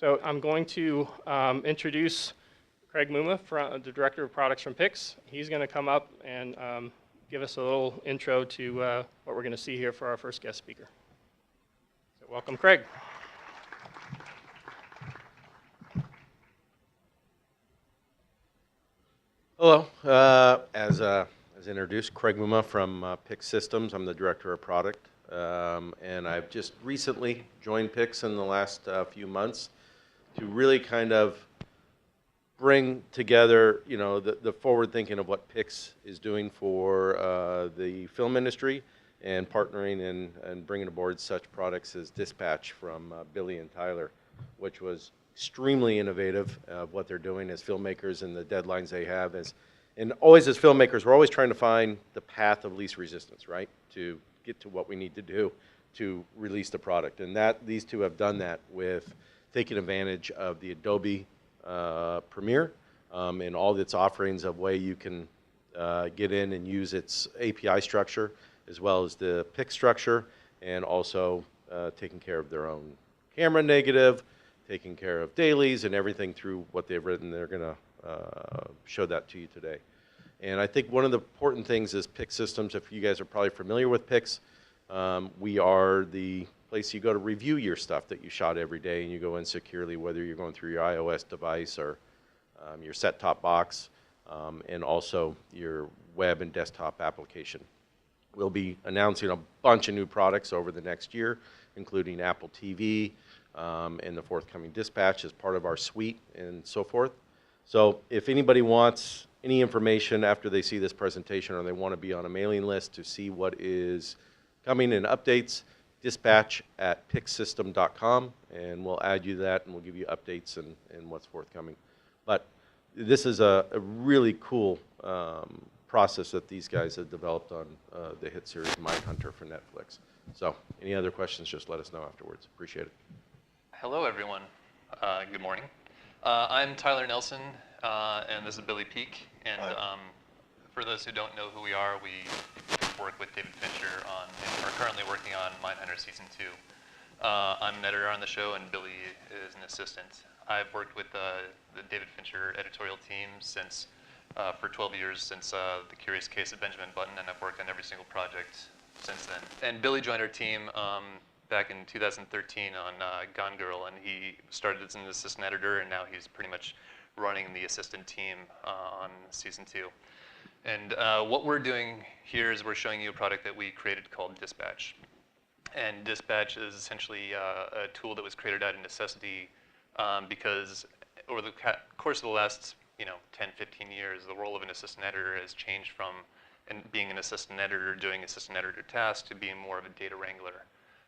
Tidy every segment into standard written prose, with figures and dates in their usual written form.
So I'm going to introduce Craig Muma, the Director of Products from PIX. He's going to come up and give us a little intro to what we're going to see here for our first guest speaker. So welcome, Craig. Hello. As introduced, Craig Muma from PIX Systems. I'm the Director of Product. And I've just recently joined PIX in the last few months to really kind of bring together, you know, the forward thinking of what PIX is doing for the film industry and partnering and bringing aboard such products as Dispatch from Billy and Tyler, which was extremely innovative of what they're doing as filmmakers and the deadlines they have. And always as filmmakers, we're always trying to find the path of least resistance, right? To get to what we need to do to release the product. And these two have done that with taking advantage of the Adobe Premiere and all its offerings of way you can get in and use its API structure as well as the PIX structure, and also taking care of their own camera negative, taking care of dailies and everything through what they've written. They're going to show that to you today. And I think one of the important things is PIX Systems. If you guys are probably familiar with PIX, we are the place you go to review your stuff that you shot every day, and you go in securely, whether you're going through your iOS device or your set-top box, and also your web and desktop application. We'll be announcing a bunch of new products over the next year, including Apple TV, and the forthcoming Dispatch as part of our suite and so forth. So if anybody wants any information after they see this presentation, or they want to be on a mailing list to see what is coming in updates, dispatch@pixsystem.com, and we'll add you to that, and we'll give you updates and what's forthcoming. But this is a really cool process that these guys have developed on the hit series Mindhunter for Netflix. So any other questions, just let us know afterwards. Appreciate it. Hello, everyone. Good morning. I'm Tyler Nelson, and this is Billy Peak. And for those who don't know who we are, we work with David Fincher on, and are currently working on Mindhunter Season 2. I'm an editor on the show, and Billy is an assistant. I've worked with the David Fincher editorial team since for 12 years, since The Curious Case of Benjamin Button, and I've worked on every single project since then. And Billy joined our team back in 2013 on Gone Girl, and he started as an assistant editor, and now he's pretty much running the assistant team on Season 2. And what we're doing here is we're showing you a product that we created called Dispatch. And Dispatch is essentially a tool that was created out of necessity because over the course of the last 10, 15 years, the role of an assistant editor has changed from being an assistant editor doing assistant editor tasks to being more of a data wrangler.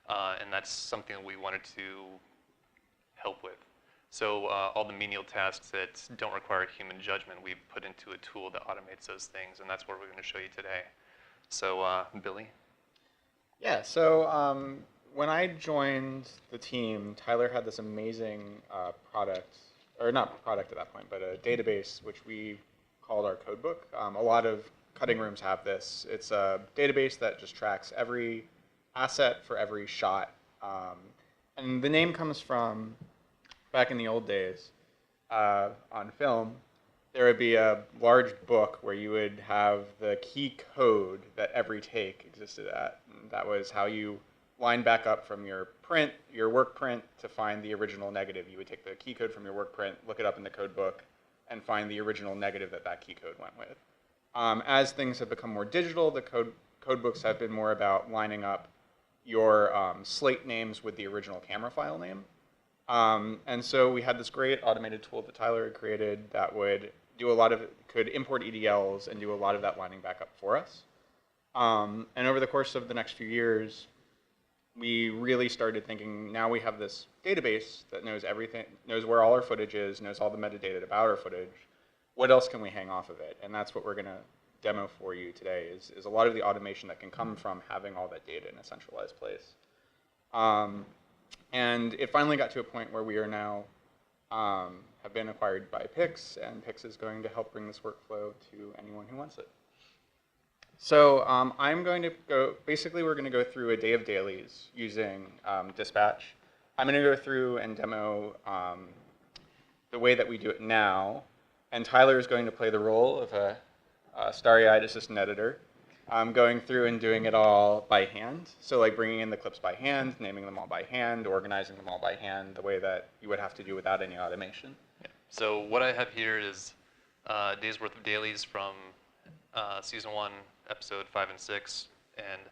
And that's something that we wanted to help with. So all the menial tasks that don't require human judgment, we've put into a tool that automates those things, and that's what we're going to show you today. So Billy? Yeah, so when I joined the team, Tyler had this amazing product, or not product at that point, but a database which we called our codebook. A lot of cutting rooms have this. It's a database that just tracks every asset for every shot. And the name comes from, back in the old days, on film, there would be a large book where you would have the key code that every take existed at. And that was how you line back up from your print, your work print, to find the original negative. You would take the key code from your work print, look it up in the code book, and find the original negative that key code went with. As things have become more digital, the code books have been more about lining up your slate names with the original camera file name. And so we had this great automated tool that Tyler had created that would do could import EDLs and do a lot of that lining back up for us. And over the course of the next few years, we really started thinking, now we have this database that knows everything, knows where all our footage is, knows all the metadata about our footage. What else can we hang off of it? And that's what we're going to demo for you today, is a lot of the automation that can come from having all that data in a centralized place. And it finally got to a point where we are now have been acquired by PIX, and PIX is going to help bring this workflow to anyone who wants it. So I'm going to go, basically we're going to go through a day of dailies using Dispatch. I'm going to go through and demo the way that we do it now. And Tyler is going to play the role of a starry-eyed assistant editor, going through and doing it all by hand. So like bringing in the clips by hand, naming them all by hand, organizing them all by hand, the way that you would have to do without any automation. Yeah. So what I have here is a day's worth of dailies from season 1, episode 5 and 6, and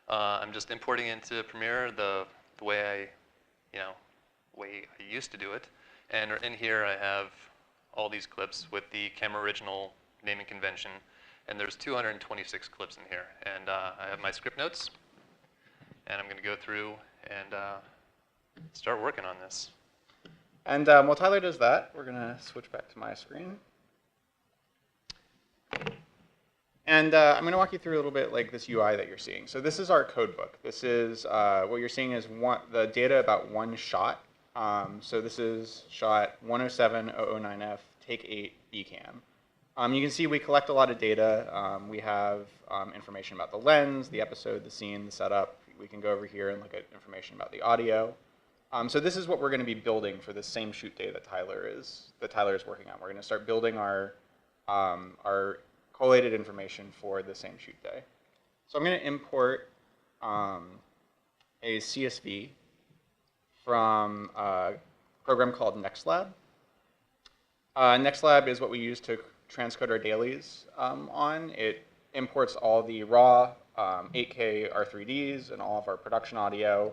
I'm just importing into Premiere the way I used to do it. And in here I have all these clips with the Camera Original naming convention, and there's 226 clips in here. And I have my script notes, and I'm going to go through and start working on this. And while Tyler does that, we're going to switch back to my screen. And I'm going to walk you through a little bit like this UI that you're seeing. So this is our code book. This is what you're seeing is the data about one shot. So this is shot 107-009F, take 8, BCam. You can see we collect a lot of data. We have information about the lens, the episode, the scene, the setup. We can go over here and look at information about the audio. So this is what we're going to be building for the same shoot day that Tyler is working on. We're going to start building our collated information for the same shoot day. So I'm going to import a CSV from a program called NextLab. NextLab is what we use to transcode our dailies on. It imports all the raw 8K R3Ds and all of our production audio,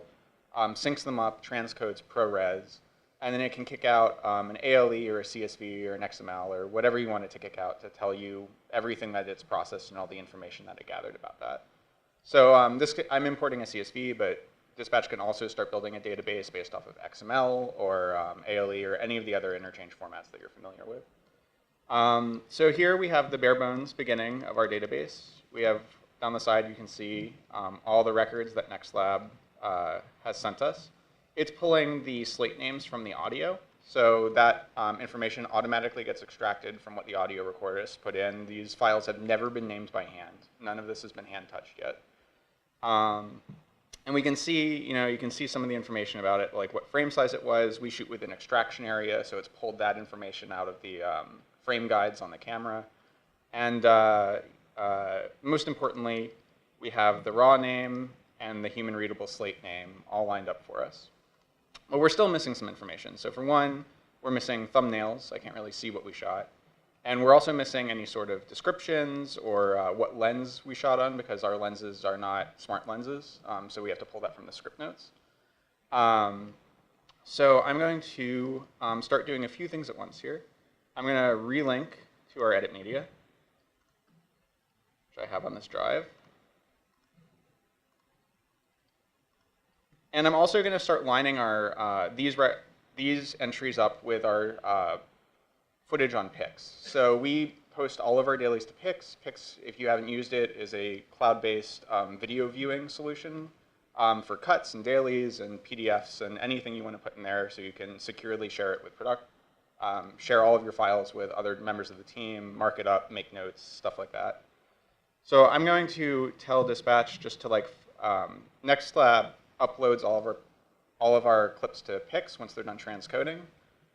syncs them up, transcodes ProRes, and then it can kick out an ALE or a CSV or an XML or whatever you want it to kick out to tell you everything that it's processed and all the information that it gathered about that. So I'm importing a CSV, but Dispatch can also start building a database based off of XML or ALE or any of the other interchange formats that you're familiar with. So here we have the bare bones beginning of our database. We have down the side, you can see all the records that NextLab has sent us. It's pulling the slate names from the audio. So that information automatically gets extracted from what the audio recordist put in. These files have never been named by hand. None of this has been hand touched yet. And we can see, you can see some of the information about it, like what frame size it was. We shoot with an extraction area, so it's pulled that information out of the frame guides on the camera. And most importantly, we have the raw name and the human readable slate name all lined up for us. But we're still missing some information. So for one, we're missing thumbnails. I can't really see what we shot. And we're also missing any sort of descriptions or what lens we shot on, because our lenses are not smart lenses. So we have to pull that from the script notes. So I'm going to start doing a few things at once here. I'm going to relink to our edit media, which I have on this drive. And I'm also going to start lining our these entries up with our footage on PIX. So we post all of our dailies to PIX. PIX, if you haven't used it, is a cloud-based video viewing solution for cuts and dailies and PDFs and anything you want to put in there, so you can securely share it with share all of your files with other members of the team, mark it up, make notes, stuff like that. So I'm going to tell Dispatch just to NextLab uploads all of our clips to PIX once they're done transcoding.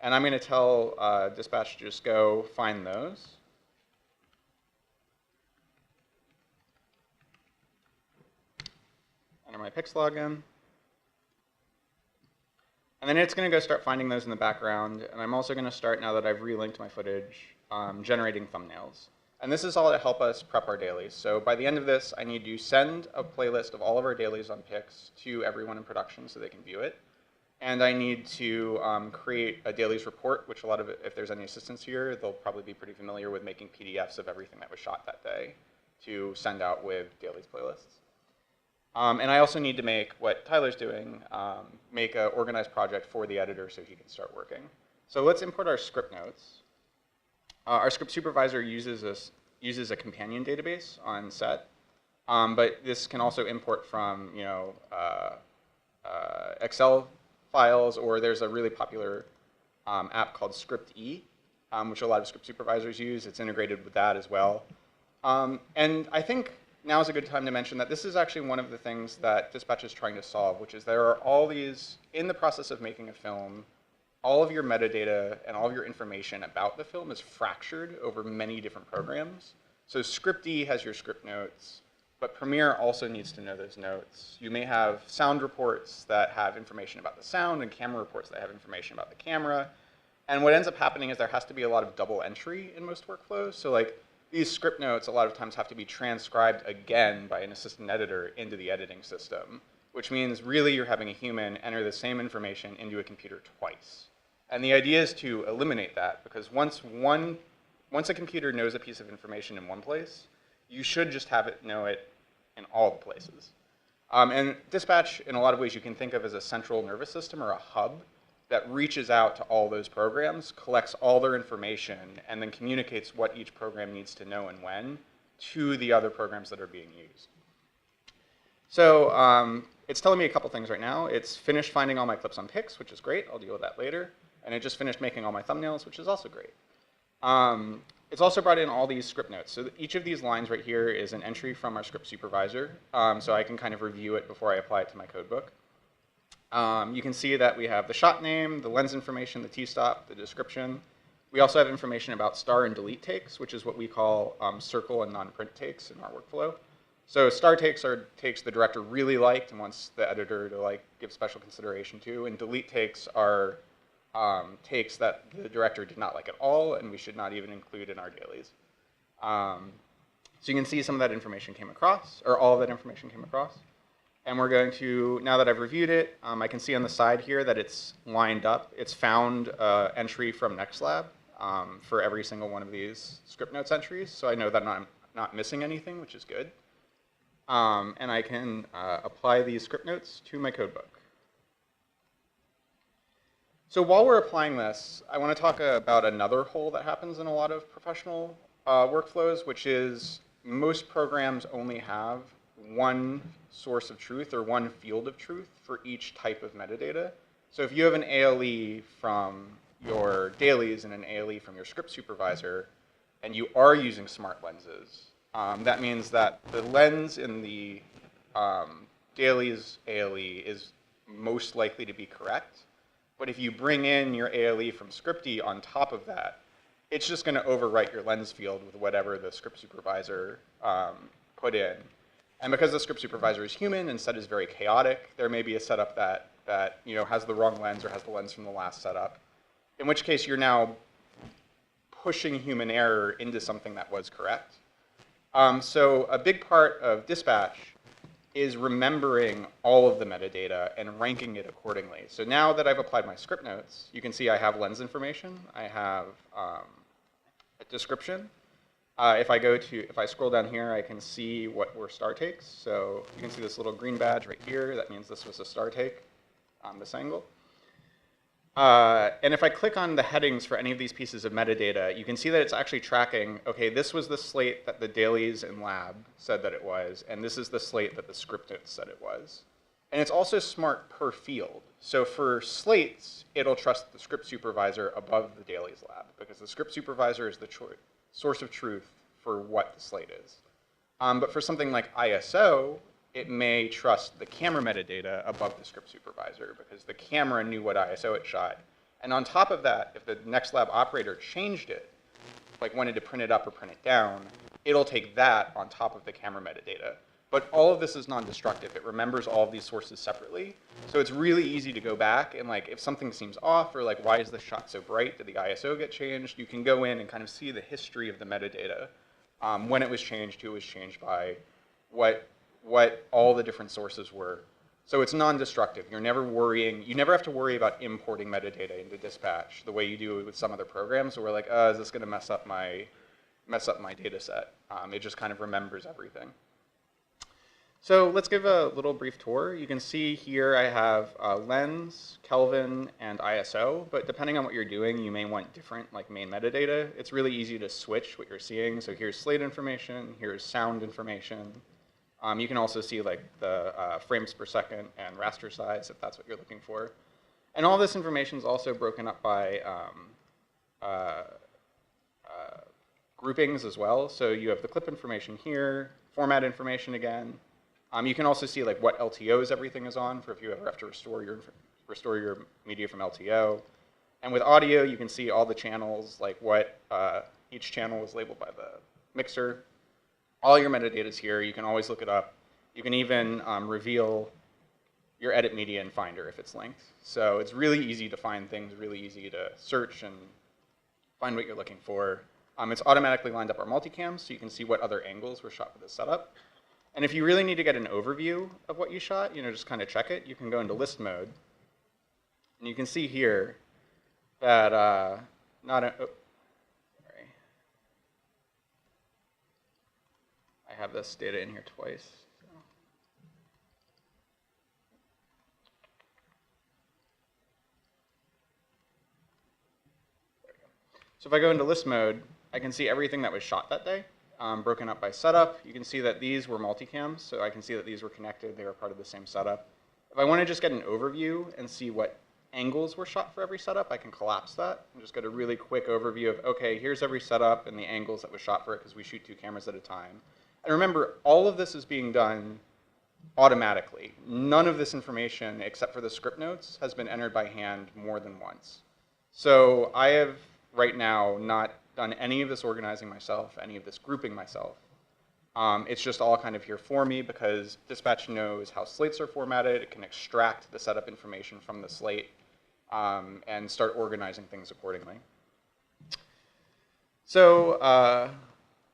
And I'm going to tell Dispatch to just go find those. Enter my PIX login. And then it's going to go start finding those in the background. And I'm also going to start, now that I've relinked my footage, generating thumbnails. And this is all to help us prep our dailies. So by the end of this, I need to send a playlist of all of our dailies on PIX to everyone in production so they can view it. And I need to create a dailies report, which if there's any assistants here, they'll probably be pretty familiar with making PDFs of everything that was shot that day to send out with dailies playlists. And I also need to make what Tyler's doing, make an organized project for the editor so he can start working. So let's import our script notes. Our script supervisor uses a companion database on set, but this can also import from Excel files, or there's a really popular app called Script-E, which a lot of script supervisors use. It's integrated with that as well. And I think now is a good time to mention that this is actually one of the things that Dispatch is trying to solve, which is there are all these, in the process of making a film, all of your metadata and all of your information about the film is fractured over many different programs. So Scripty has your script notes, but Premiere also needs to know those notes. You may have sound reports that have information about the sound and camera reports that have information about the camera. And what ends up happening is there has to be a lot of double entry in most workflows. So like these script notes a lot of times have to be transcribed again by an assistant editor into the editing system, which means really you're having a human enter the same information into a computer twice. And the idea is to eliminate that, because once a computer knows a piece of information in one place, you should just have it know it in all the places. And Dispatch, in a lot of ways, you can think of as a central nervous system or a hub that reaches out to all those programs, collects all their information, and then communicates what each program needs to know and when to the other programs that are being used. So it's telling me a couple things right now. It's finished finding all my clips on PIX, which is great. I'll deal with that later. And it just finished making all my thumbnails, which is also great. It's also brought in all these script notes. So each of these lines right here is an entry from our script supervisor, so I can kind of review it before I apply it to my codebook. You can see that we have the shot name, the lens information, the t-stop, the description. We also have information about star and delete takes, which is what we call circle and non-print takes in our workflow. So star takes are takes the director really liked and wants the editor to give special consideration to, and delete takes are takes that the director did not like at all and we should not even include in our dailies. So you can see some of that information came across, or all of that information came across. And we're going to, now that I've reviewed it, I can see on the side here that it's lined up. It's found entry from NextLab for every single one of these script notes entries. So I know that I'm not missing anything, which is good. And I can apply these script notes to my codebook. So while we're applying this, I want to talk about another hole that happens in a lot of professional workflows, which is most programs only have one source of truth or one field of truth for each type of metadata. So if you have an ALE from your dailies and an ALE from your script supervisor, and you are using smart lenses, that means that the lens in the dailies ALE is most likely to be correct. But if you bring in your ALE from Scripty on top of that, it's just going to overwrite your lens field with whatever the script supervisor put in. And because the script supervisor is human and set is very chaotic, there may be a setup that has the wrong lens or has the lens from the last setup, in which case you're now pushing human error into something that was correct. So a big part of Dispatch is remembering all of the metadata and ranking it accordingly. So now that I've applied my script notes, you can see I have lens information, I have a description. If I scroll down here, I can see what were star takes. So you can see this little green badge right here. That means this was a star take on this angle. And if I click on the headings for any of these pieces of metadata, you can see that it's actually tracking, okay, this was the slate that the dailies in lab said that it was, and this is the slate that the script notes said it was. And it's also smart per field. So for slates, it'll trust the script supervisor above the dailies lab, because the script supervisor is the source of truth for what the slate is. But for something like ISO, it may trust the camera metadata above the script supervisor because the camera knew what ISO it shot. And on top of that, if the NextLab operator changed it, like wanted to print it up or print it down, it'll take that on top of the camera metadata. But all of this is non-destructive. It remembers all of these sources separately. So it's really easy to go back and if something seems off or why is this shot so bright? Did the ISO get changed? You can go in and kind of see the history of the metadata. When it was changed, who it was changed by, what all the different sources were. So it's non-destructive. You're never worrying. You never have to worry about importing metadata into Dispatch the way you do with some other programs where we're is this going to mess up my data set? It just kind of remembers everything. So let's give a little brief tour. You can see here I have lens, Kelvin, and ISO, but depending on what you're doing, you may want different main metadata. It's really easy to switch what you're seeing. So here's slate information, here's sound information. You can also see the frames per second and raster size if that's what you're looking for. And all this information is also broken up by groupings as well. So you have the clip information here, format information again. You can also see like what LTOs everything is on for if you ever have to restore your media from LTO. And with audio, you can see all the channels, like what each channel was labeled by the mixer. All your metadata is here. You can always look it up. You can even reveal your edit media in Finder if it's linked. So it's really easy to find things, really easy to search and find what you're looking for. It's automatically lined up our multicams, so you can see what other angles were shot for this setup. And if you really need to get an overview of what you shot, just kind of check it, you can go into list mode. And you can see here that sorry. I have this data in here twice. So if I go into list mode, I can see everything that was shot that day, broken up by setup. You can see that these were multicams, so I can see that these were connected. They were part of the same setup. If I want to just get an overview and see what angles were shot for every setup, I can collapse that and just get a really quick overview of, okay, here's every setup and the angles that was shot for it, because we shoot 2 cameras at a time. And remember, all of this is being done automatically. None of this information, except for the script notes, has been entered by hand more than once. So I have right now not done any of this organizing myself, any of this grouping myself. It's just all kind of here for me because Dispatch knows how slates are formatted. It can extract the setup information from the slate and start organizing things accordingly. So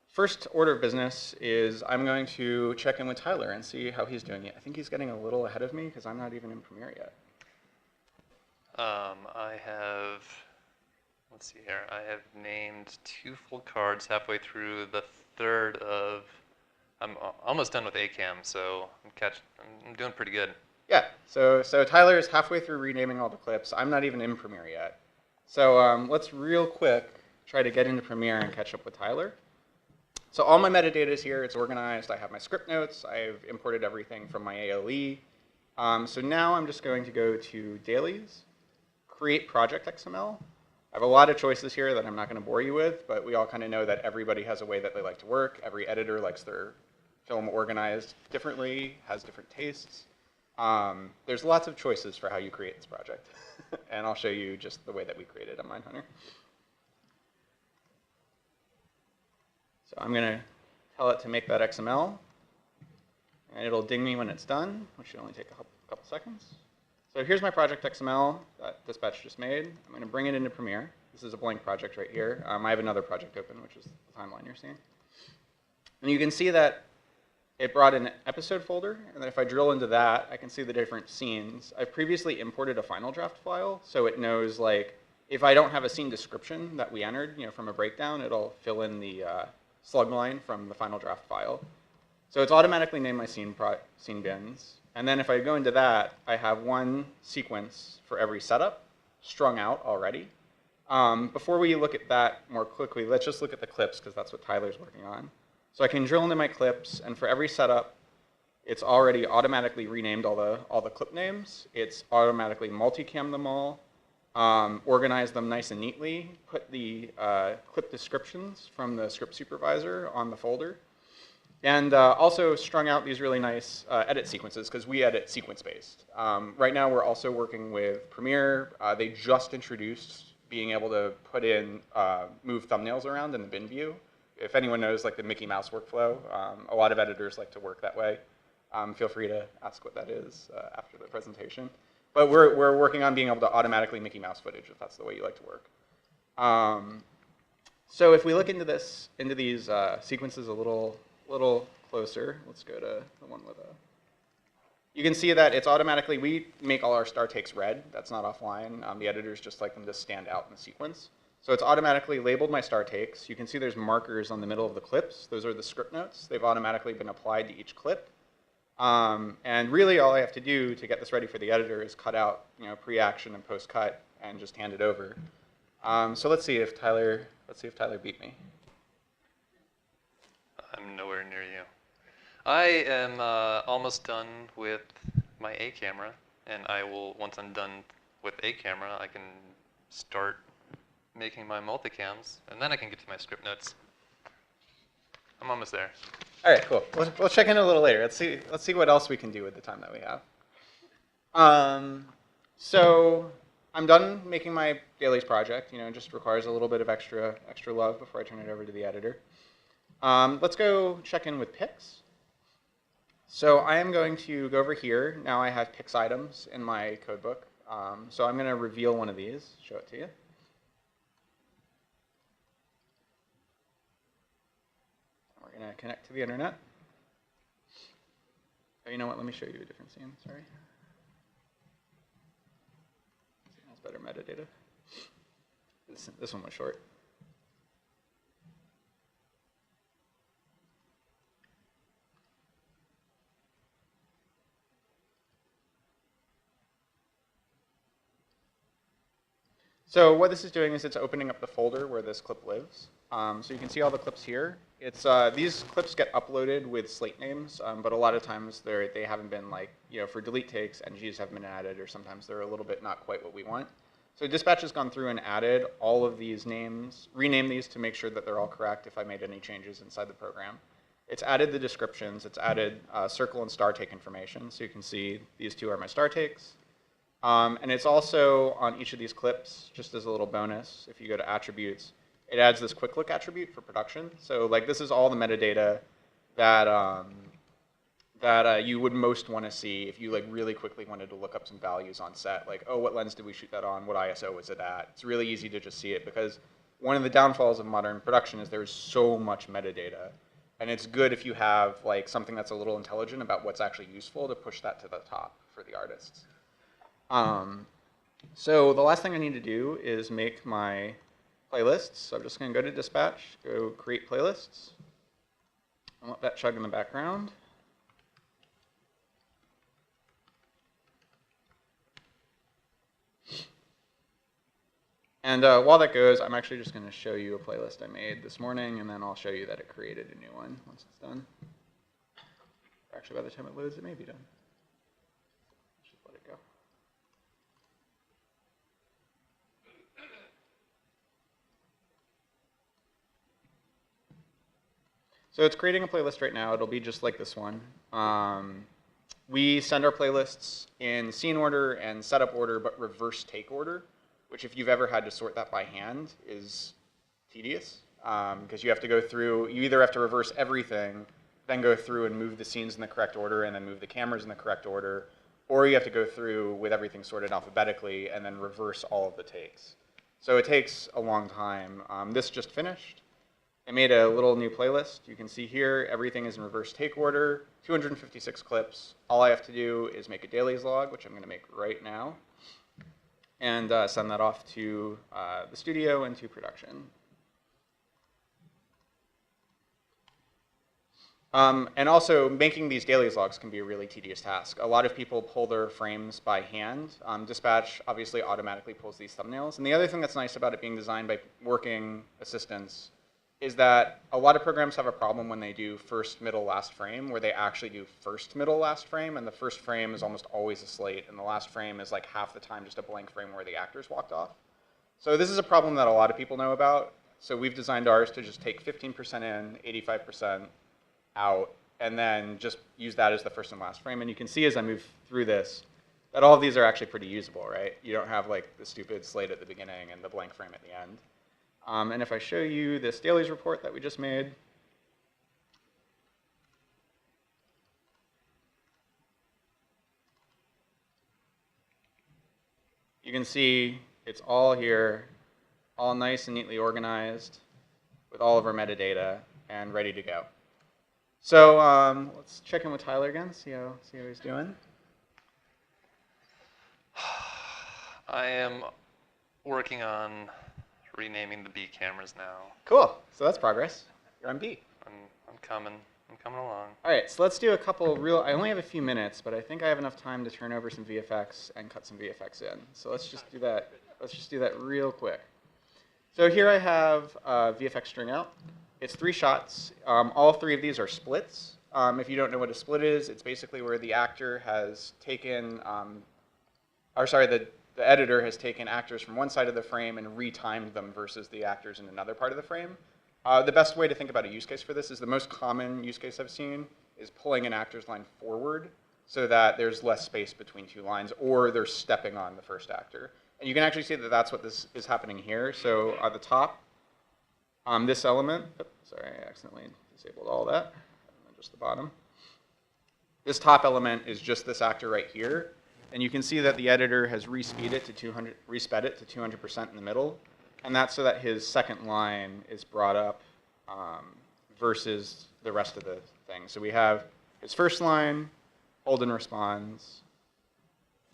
first order of business is I'm going to check in with Tyler and see how he's doing it. I think he's getting a little ahead of me because I'm not even in Premiere yet. I have, let's see here, I have named 2 full cards halfway through the third of, I'm almost done with ACAM, so I'm doing pretty good. Yeah, so Tyler is halfway through renaming all the clips. I'm not even in Premiere yet. So let's real quick try to get into Premiere and catch up with Tyler. So all my metadata is here. It's organized. I have my script notes. I've imported everything from my ALE. So now I'm just going to go to Dailies, Create Project XML. I have a lot of choices here that I'm not going to bore you with, but we all kind of know that everybody has a way that they like to work. Every editor likes their film organized differently, has different tastes. There's lots of choices for how you create this project. And I'll show you just the way that we created on Mindhunter. So I'm going to tell it to make that XML. And it'll ding me when it's done, which should only take a couple seconds. So here's my project XML that Dispatch just made. I'm going to bring it into Premiere. This is a blank project right here. I have another project open, which is the timeline you're seeing. And you can see that it brought an episode folder, and then if I drill into that, I can see the different scenes. I've previously imported a final draft file, so it knows, like, if I don't have a scene description that we entered, from a breakdown, it'll fill in the slug line from the final draft file. So it's automatically named my scene bins. And then if I go into that, I have one sequence for every setup strung out already. Before we look at that more quickly, let's just look at the clips, because that's what Tyler's working on. So I can drill into my clips, and for every setup, it's already automatically renamed all the clip names. It's automatically multicam them all, organized them nice and neatly, put the clip descriptions from the script supervisor on the folder, and also strung out these really nice edit sequences, because we edit sequence-based. Right now, we're also working with Premiere. They just introduced being able to put in, move thumbnails around in the bin view. If anyone knows like the Mickey Mouse workflow, a lot of editors like to work that way. Feel free to ask what that is after the presentation. But we're working on being able to automatically Mickey Mouse footage, if that's the way you like to work. So if we look into these sequences a little closer, let's go to the one with a. You can see that it's automatically, we make all our star takes red. That's not offline. The editors just like them to stand out in the sequence. So it's automatically labeled my star takes. You can see there's markers on the middle of the clips. Those are the script notes. They've automatically been applied to each clip. And really all I have to do to get this ready for the editor is cut out pre-action and post-cut and just hand it over. So let's see if Tyler beat me. I'm nowhere near you. I am almost done with my A camera, and I will, once I'm done with A camera, I can start making my multicams, and then I can get to my script notes. I'm almost there. All right, cool. We'll check in a little later. Let's see what else we can do with the time that we have. So I'm done making my dailies project. You know, it just requires a little bit of extra love before I turn it over to the editor. Let's go check in with PIX. So I am going to go over here. Now I have PIX items in my codebook. So I'm going to reveal one of these, show it to you. We're going to connect to the internet. Oh, you know what? Let me show you a different scene. Sorry. That's better metadata. This one was short. So what this is doing is it's opening up the folder where this clip lives. So you can see all the clips here. It's these clips get uploaded with slate names, but a lot of times they haven't been like, you know, for delete takes, NGs haven't been added, or sometimes they're a little bit not quite what we want. So dispatch has gone through and added all of these names, renamed these to make sure that they're all correct if I made any changes inside the program. It's added the descriptions. It's added circle and star take information. So you can see these two are my star takes. And it's also on each of these clips, just as a little bonus, if you go to attributes, it adds this quick look attribute for production. So like this is all the metadata that you would most want to see if you like really quickly wanted to look up some values on set. Like, oh, what lens did we shoot that on? What ISO was it at? It's really easy to just see it because one of the downfalls of modern production is there's so much metadata. And it's good if you have like something that's a little intelligent about what's actually useful to push that to the top for the artists. So the last thing I need to do is make my playlists. So I'm just going to go to dispatch, go create playlists, and let that chug in the background. And while that goes, I'm actually just going to show you a playlist I made this morning, and then I'll show you that it created a new one once it's done. Or actually, by the time it loads, it may be done. Let's just let it go. So it's creating a playlist right now. It'll be just like this one. We send our playlists in scene order and setup order, but reverse take order, which if you've ever had to sort that by hand is tedious because you have to go through, you either have to reverse everything, then go through and move the scenes in the correct order and then move the cameras in the correct order, or you have to go through with everything sorted alphabetically and then reverse all of the takes. So it takes a long time. This just finished. I made a little new playlist. You can see here, everything is in reverse take order, 256 clips. All I have to do is make a dailies log, which I'm going to make right now, and send that off to the studio and to production. And also, making these dailies logs can be a really tedious task. A lot of people pull their frames by hand. Dispatch obviously automatically pulls these thumbnails. And the other thing that's nice about it being designed by working assistants is that a lot of programs have a problem when they do first, middle, last frame, where they actually do first, middle, last frame, and the first frame is almost always a slate, and the last frame is like half the time just a blank frame where the actors walked off. So this is a problem that a lot of people know about. So we've designed ours to just take 15% in, 85% out, and then just use that as the first and last frame. And you can see as I move through this, that all of these are actually pretty usable, right? You don't have like the stupid slate at the beginning and the blank frame at the end. And if I show you this dailies report that we just made, you can see it's all here, all nice and neatly organized with all of our metadata and ready to go. So let's check in with Tyler again, see how he's doing. I am working on renaming the B cameras now. Cool. So that's progress. You're on B. I'm coming along. All right. So let's do a couple real. I only have a few minutes, but I think I have enough time to turn over some VFX and cut some VFX in. So let's just do that. Let's just do that real quick. So here I have VFX string out. It's 3 shots. All 3 of these are splits. If you don't know what a split is, it's basically where the actor has taken, the editor has taken actors from one side of the frame and retimed them versus the actors in another part of the frame. The best way to think about a use case for this is the most common use case I've seen is pulling an actor's line forward so that there's less space between two lines, or they're stepping on the first actor. And you can actually see that that's what this is happening here. So at the top, this element, sorry, I accidentally disabled all that, just the bottom. This top element is just this actor right here. And you can see that the editor has resped it to 200% in the middle. And that's so that his second line is brought up versus the rest of the thing. So we have his first line, Holden responds,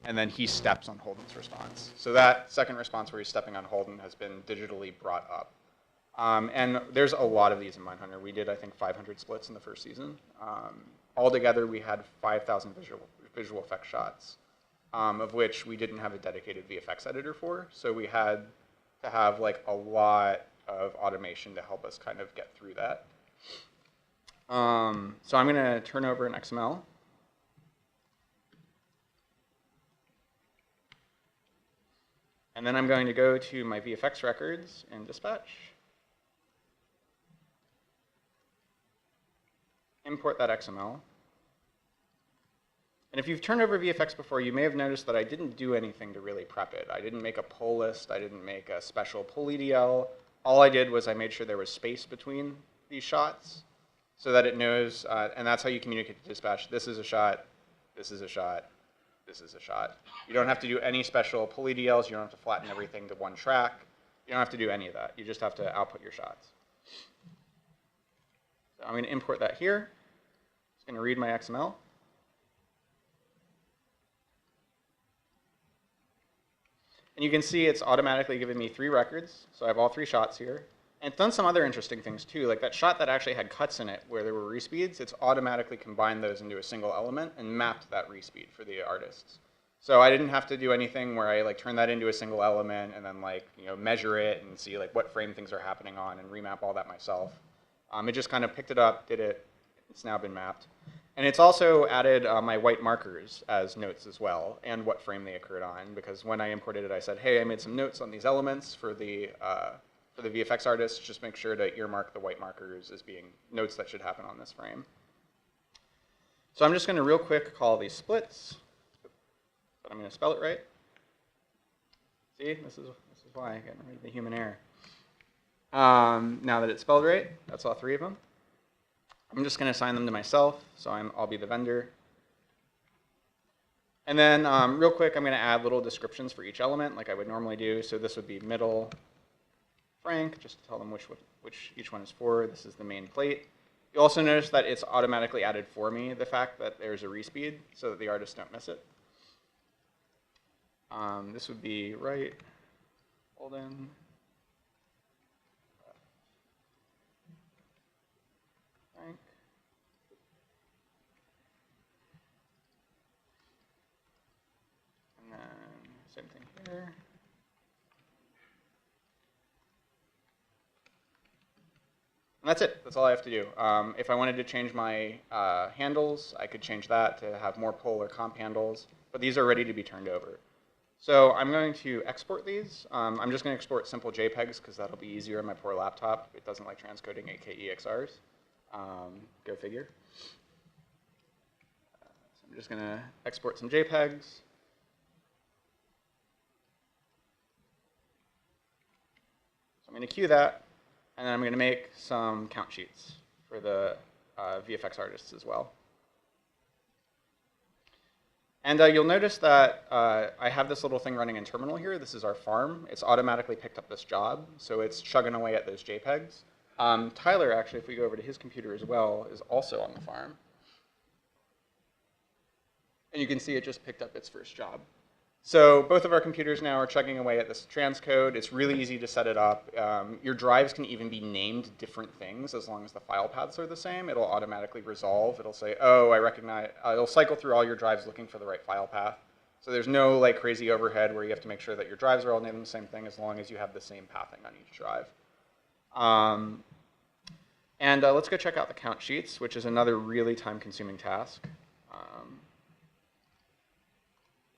and then he steps on Holden's response. So that second response where he's stepping on Holden has been digitally brought up. And there's a lot of these in Mindhunter. We did, I think, 500 splits in the first season. Altogether, we had 5,000 visual effects shots, of which we didn't have a dedicated VFX editor for. So we had to have like a lot of automation to help us kind of get through that. So I'm going to turn over an XML. And then I'm going to go to my VFX records in Dispatch. Import that XML. And if you've turned over VFX before, you may have noticed that I didn't do anything to really prep it. I didn't make a pull list. I didn't make a special pull EDL. All I did was I made sure there was space between these shots so that it knows, and that's how you communicate to Dispatch. This is a shot. This is a shot. This is a shot. You don't have to do any special pull EDLs. You don't have to flatten everything to one track. You don't have to do any of that. You just have to output your shots. So I'm going to import that here. It's going to read my XML. And you can see it's automatically giving me 3 records. So I have all 3 shots here. And it's done some other interesting things too. Like that shot that actually had cuts in it where there were respeeds, it's automatically combined those into a single element and mapped that respeed for the artists. So I didn't have to do anything where I like turn that into a single element and then like, you know, measure it and see like what frame things are happening on and remap all that myself. It just kind of picked it up, did it. It's now been mapped. And it's also added my white markers as notes as well, and what frame they occurred on, because when I imported it, I said, hey, I made some notes on these elements for the VFX artist. Just make sure to earmark the white markers as being notes that should happen on this frame. So I'm just going to real quick call these splits, but I'm going to spell it right. See, this is why I get rid of the human error. Now that it's spelled right, that's all 3 of them. I'm just going to assign them to myself, so I'll be the vendor. And then real quick, I'm going to add little descriptions for each element like I would normally do. So this would be middle Frank, just to tell them which each one is for. This is the main plate. You also notice that it's automatically added for me, the fact that there's a respeed, so that the artists don't miss it. This would be right, Holden. Frank. And then same thing here. And that's it. That's all I have to do. If I wanted to change my handles, I could change that to have more pull or comp handles. But these are ready to be turned over. So I'm going to export these. I'm just going to export simple JPEGs because that'll be easier on my poor laptop. It doesn't like transcoding 8K EXRs. Go figure. So I'm just going to export some JPEGs. So I'm going to queue that. And then I'm going to make some count sheets for the VFX artists as well. And you'll notice that I have this little thing running in terminal here. This is our farm. It's automatically picked up this job, so it's chugging away at those JPEGs. Tyler, actually, if we go over to his computer as well, is also on the farm. And you can see it just picked up its first job. So both of our computers now are chugging away at this transcode. It's really easy to set it up. Your drives can even be named different things as long as the file paths are the same. It'll automatically resolve. It'll say, oh, I recognize, it'll cycle through all your drives looking for the right file path. So there's no like crazy overhead where you have to make sure that your drives are all named the same thing as long as you have the same pathing on each drive. Let's go check out the count sheets, which is another really time-consuming task.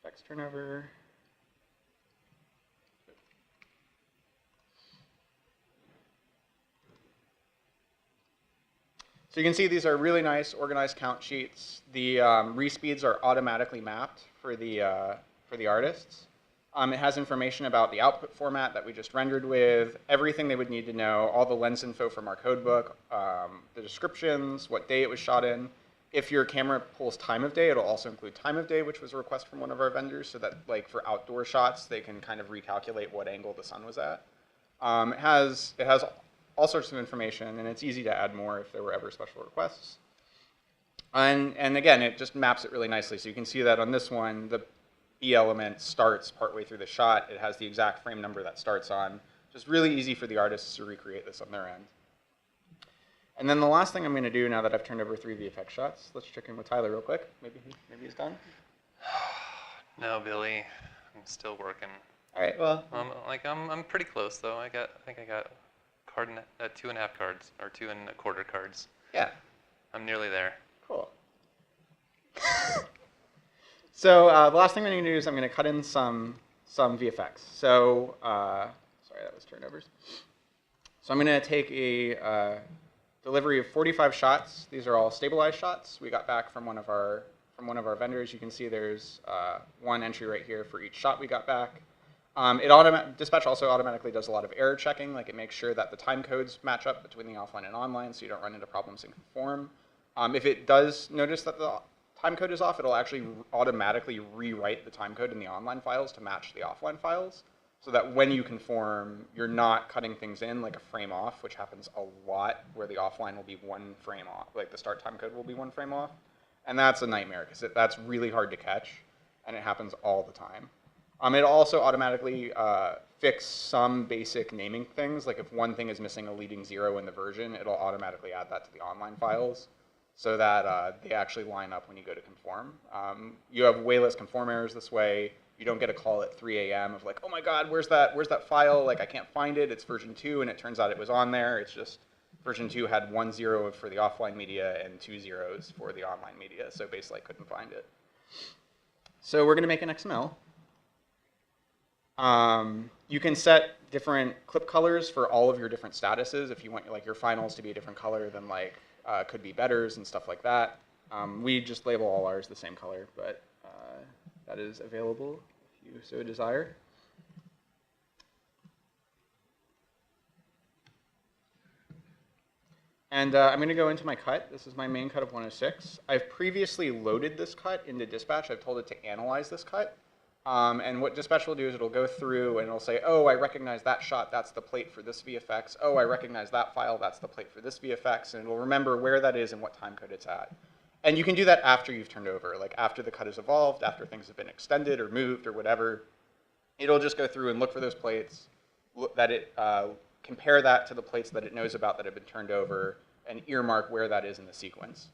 Text turnover. So you can see these are really nice organized count sheets. The respeeds are automatically mapped for the artists. It has information about the output format that we just rendered with, everything they would need to know, all the lens info from our codebook, the descriptions, what day it was shot in. If your camera pulls time of day, it'll also include time of day, which was a request from one of our vendors, so that like for outdoor shots, they can kind of recalculate what angle the sun was at. It has all sorts of information, and it's easy to add more if there were ever special requests. And again, it just maps it really nicely. So you can see that on this one, the B element starts partway through the shot. It has the exact frame number that starts on. Just really easy for the artists to recreate this on their end. And then the last thing I'm going to do now that I've turned over 3 VFX shots, let's check in with Tyler real quick. Maybe he's done. No, Billy, I'm still working. All right. Well, I'm pretty close though. I think I got card 2.5 cards or 2.25 cards. yeah. I'm nearly there. Cool. So the last thing I'm going to do is I'm going to cut in some VFX. So sorry, that was turnovers. So I'm going to take a delivery of 45 shots. These are all stabilized shots we got back from one of our vendors. You can see there's one entry right here for each shot we got back. Dispatch also automatically does a lot of error checking, like it makes sure that the time codes match up between the offline and online, so you don't run into problems in conform. If it does notice that the time code is off, it'll actually automatically rewrite the time code in the online files to match the offline files, so that when you conform, you're not cutting things in like a frame off, which happens a lot, where the offline will be 1 frame off, like the start time code will be 1 frame off. And that's a nightmare, because that's really hard to catch, and it happens all the time. It also automatically fix some basic naming things, like if one thing is missing a leading 0 in the version, it'll automatically add that to the online files, so that they actually line up when you go to conform. You have way less conform errors this way. You don't get a call at 3 a.m. of like, oh my god, where's that file? Like, I can't find it. It's version 2, and it turns out it was on there. It's just version 2 had 1 0 for the offline media and 2 zeros for the online media, so Baselight couldn't find it. So we're going to make an XML. You can set different clip colors for all of your different statuses. If you want like your finals to be a different color than like could be betters and stuff like that. We just label all ours the same color, but that is available if you so desire. And I'm going to go into my cut. This is my main cut of 106. I've previously loaded this cut into Dispatch. I've told it to analyze this cut. And what Dispatch will do is it'll go through and it'll say, oh, I recognize that shot, that's the plate for this VFX. Oh, I recognize that file, that's the plate for this VFX. And it'll remember where that is and what time code it's at. And you can do that after you've turned over, like after the cut is evolved, after things have been extended or moved or whatever. It'll just go through and look for those plates, compare that to the plates that it knows about that have been turned over, and earmark where that is in the sequence.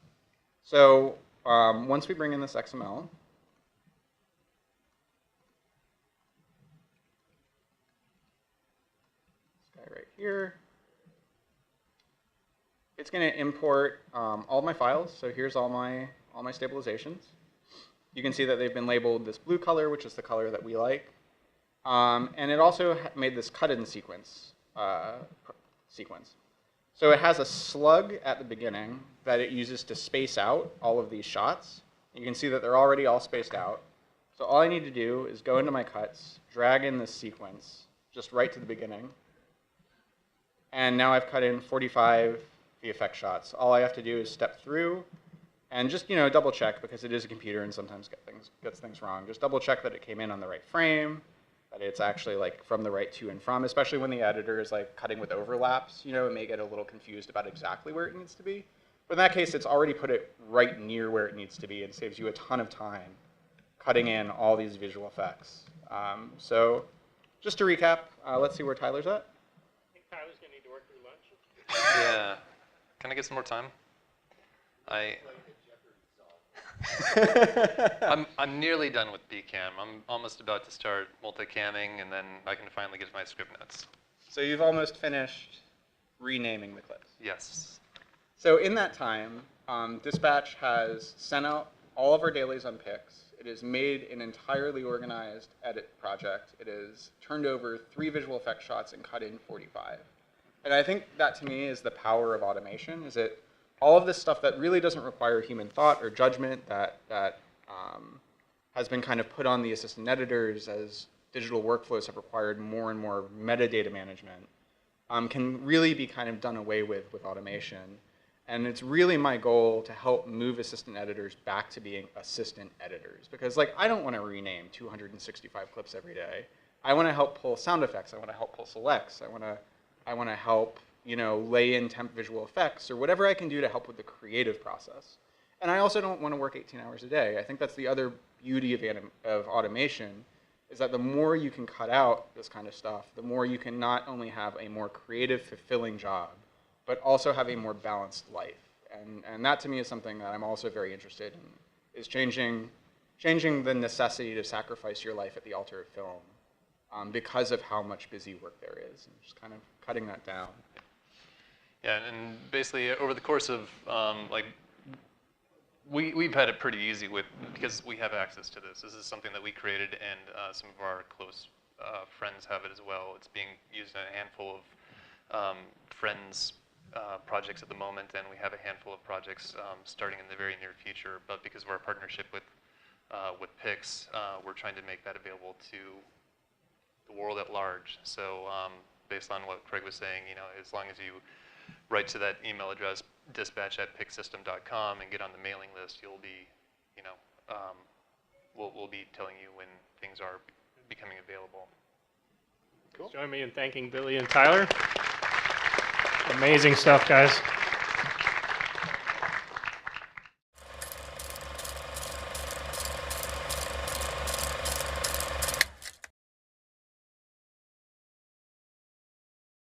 So once we bring in this XML, right here. It's going to import all of my files. So here's all my stabilizations. You can see that they've been labeled this blue color, which is the color that we like. And it also made this cut-in sequence. So it has a slug at the beginning that it uses to space out all of these shots. You can see that they're already all spaced out. So all I need to do is go into my cuts, drag in this sequence, just right to the beginning. And now I've cut in 45 VFX shots. All I have to do is step through and just double check, because it is a computer and sometimes gets things wrong. Just double check that it came in on the right frame, that it's actually like from the right to and from, especially when the editor is like cutting with overlaps. It may get a little confused about exactly where it needs to be. But in that case, it's already put it right near where it needs to be and saves you a ton of time cutting in all these visual effects. So just to recap, let's see where Tyler's at. Tyler's going to need to work through lunch. Yeah. Can I get some more time? I'm nearly done with BCam. I'm almost about to start multicamming, and then I can finally get to my script notes. So you've almost finished renaming the clips. Yes. So in that time, Dispatch has sent out all of our dailies on PIX. It has made an entirely organized edit project. It has turned over 3 visual effects shots and cut in 45. And I think that to me is the power of automation, is it all of this stuff that really doesn't require human thought or judgment that has been kind of put on the assistant editors as digital workflows have required more and more metadata management, can really be kind of done away with automation. And it's really my goal to help move assistant editors back to being assistant editors. Because like, I don't want to rename 265 clips every day. I want to help pull sound effects. I want to help pull selects. I want to help, you know, lay in temp visual effects or whatever I can do to help with the creative process. And I also don't want to work 18 hours a day. I think that's the other beauty of automation, is that the more you can cut out this kind of stuff, the more you can not only have a more creative, fulfilling job, but also have a more balanced life. And that to me is something that I'm also very interested in, is changing the necessity to sacrifice your life at the altar of film because of how much busy work there is, and just kind of cutting that down. Yeah, and basically over the course of like, we've had it pretty easy because we have access to this. This is something that we created, and some of our close friends have it as well. It's being used in a handful of friends' projects at the moment, and we have a handful of projects starting in the very near future. But because of our partnership with PIX, we're trying to make that available to the world at large. So based on what Craig was saying, you know, as long as you write to that email address, dispatch@pixsystem.com, and get on the mailing list, you'll be, you know, we'll be telling you when things are becoming available. Cool. Join me in thanking Billy and Tyler. Amazing stuff, guys.